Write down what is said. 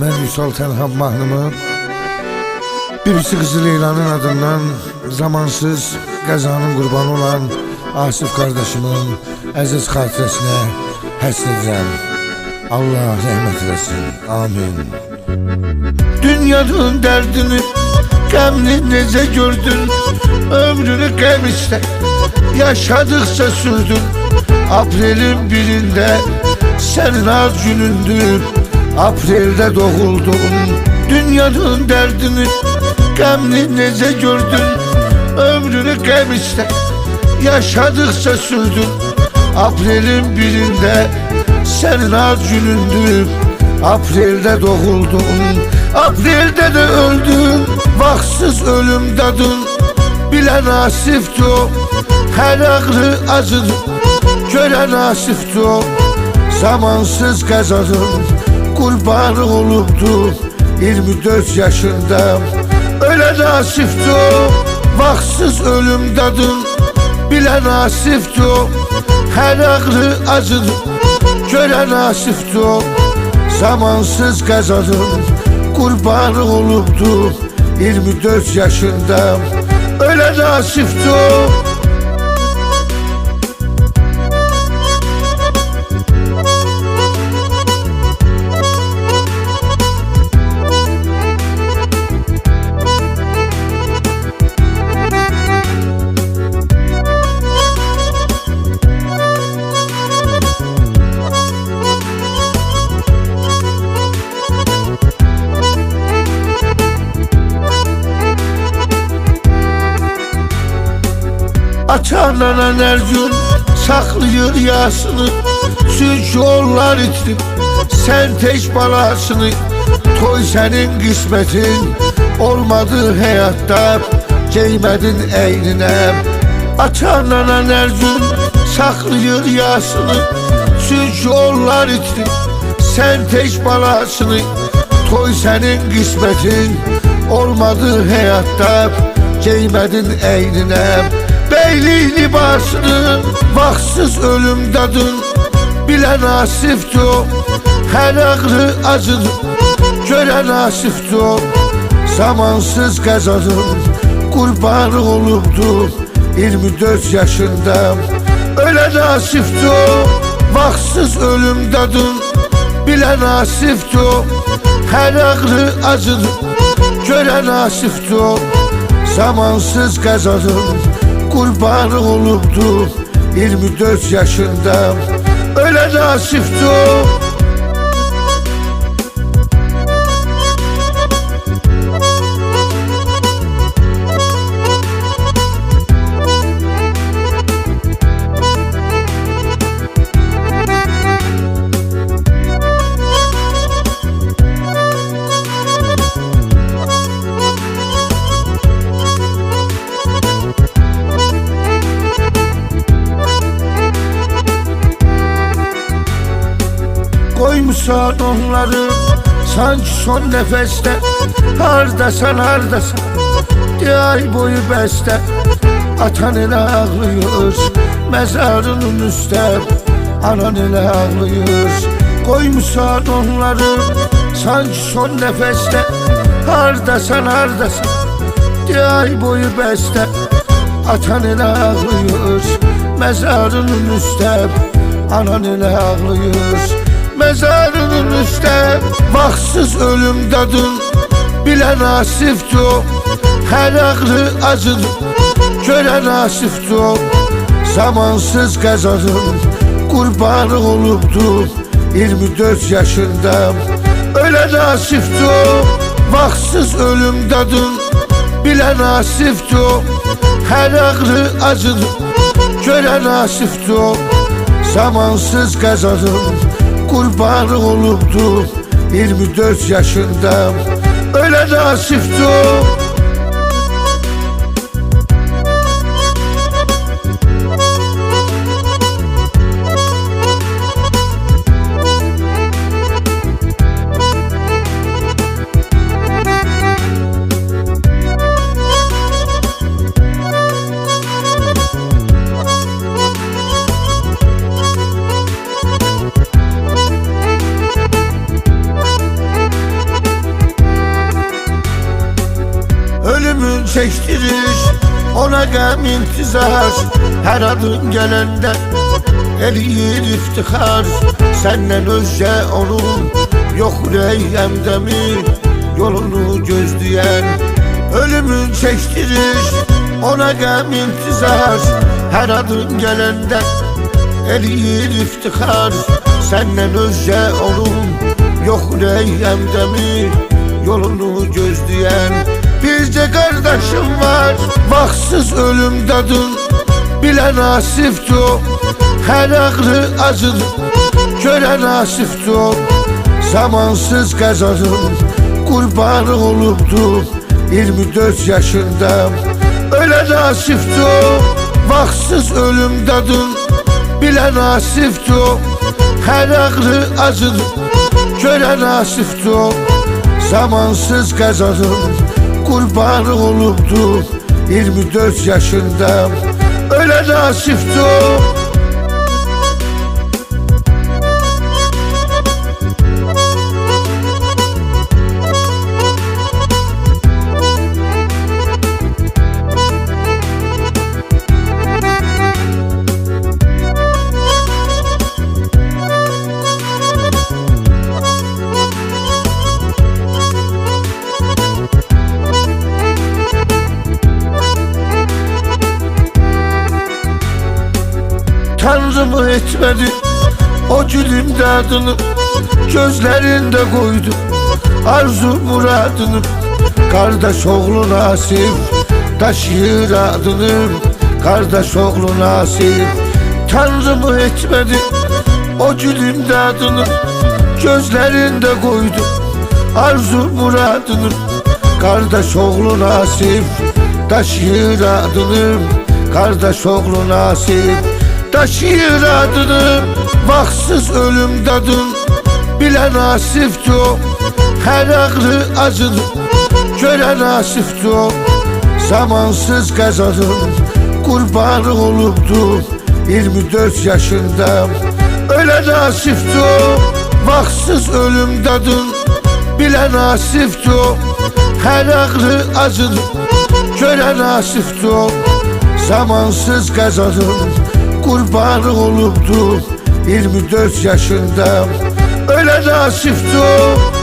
Ben Vüsal Tenham mahnımı birisi Kızı Leyla'nın adından zamansız qəzanın qurbanı olan Asif kardeşimin əziz xatirəsinə həsr edirəm. Allah rəhmət eləsin. Amin. Dünyanın dərdini, qəmini necə gördün? Ömrünü qəm istə, yaşadıkça sürdün. Aprelin birində sənin ad günündür, Apreldə doğuldun. Dünyanın dərdini, qəmini necə gördün? Ömrünü qəm istə, yaşadıkça sürdün. Aprelin birində sənin ad günündür, Apreldə doğuldun. Apreldə də öldün, vaxtsız ölüm dadın. Bilən asifdir o, hər ağrı acıdır. Görən asifdir o, zamansız qəzanın qurbanı olubdur 24 yaşında. Ölən asifdir o, vaxtsız ölüm dadın. Bilən asifdir o, hər ağrı acıdır. Görən asifdir o, zamansız qəzanın qurbanı olubdur 24 yaşında. Ölən asifdir o. Açarlanan her gün saklıyor yasını. Çünkü onlar itirip sen tek balasını. Toy senin kısmetin, olmadı hayatta, giymedin eynine. Açarlanan her gün saklıyor yasını. Çünkü onlar itirip sen tek balasını. Toy senin kısmetin, olmadı hayatta, giymedin eynine. Beylik libasını, vaxtsız ölüm dadın. Bilən asifdir o, hər ağrı acıdır. Görən asifdir o, zamansız qəzanın qurbanı olubdur 24 yaşında. Ölən asifdir o, vaxtsız ölüm dadın. Bilən asifdir o, hər ağrı acıdır. Görən asifdir o, zamansız qəzanın qurbanı olubdur 24 yaşında. Ölən asifdir o. Koymuşsan onları sanki son nefeste. Hardasan hardasan diye ay boyu beste. Atan ile ağlıyor mezarının üstte, anan ile ağlıyor. Koymuşsan onları sanki son nefeste. Hardasan hardasan diye ay boyu beste. Atan ile ağlıyor mezarının üstte, anan ile ağlıyor. Mezarının üstte vaxtsız ölüm dadın. Bilən asifdir o, hər ağrı acıdır. Görən asifdir o, zamansız qəzanın qurbanı olubdur 24 yaşında. Ölən asifdir o, vaxtsız ölüm dadın. Bilən asifdir o, hər ağrı acıdır. Görən asifdir o, zamansız qəzanın qurbanı olubdur 24 yaşında. Ölən asifdir o. gəm intizar, her adın gelende eriyir iftihar. Senden özce onun yok yüreğimde mi yolunu gözleyen, ölümün çektirir ona gəm intizar, her adın gelende eriyir iftihar. Senden özce onun yok yüreğimde mi yolunu gözleyen. Birce kardeşim var, vaxtsız ölümdadın, bilen nasifdir o, her ağrı acıdır, gören nasifdir o. Zamansız qəzanın qurbanı olubdu 24 yaşında, öyle nasifdir o. Vaxtsız ölümdadın, bilen nasifdir o, her ağrı acıdır, gören nasifdir o. Zamansız qəzanın qurbanı olubdu 24 yaşında, öyle nasifdir o. Tanrımı etmedi o gülümde adını, gözlerinde koydu arzu muradını. Kardeş oğlu Nasip taşır adını, kardeş oğlu Nasip. Tanrımı etmedi o gülümde adını, gözlerinde koydu arzu muradını. Kardeş oğlu Nasip taşır adını, kardeş oğlu Nasip taşır adını. Vaxtsız ölümdadın, bilen nasifdir o, her ağrı acıdır, gören nasifdir o. Zamansız qəzanın qurbanı olubdu 24 yaşında, öyle nasifdir o. Vaxtsız ölümdadın, bilen nasifdir o, her ağrı acıdır, gören nasifdir o. Zamansız qəzanın qurbanı olubdu 24 yaşında, öyle nasifdir o.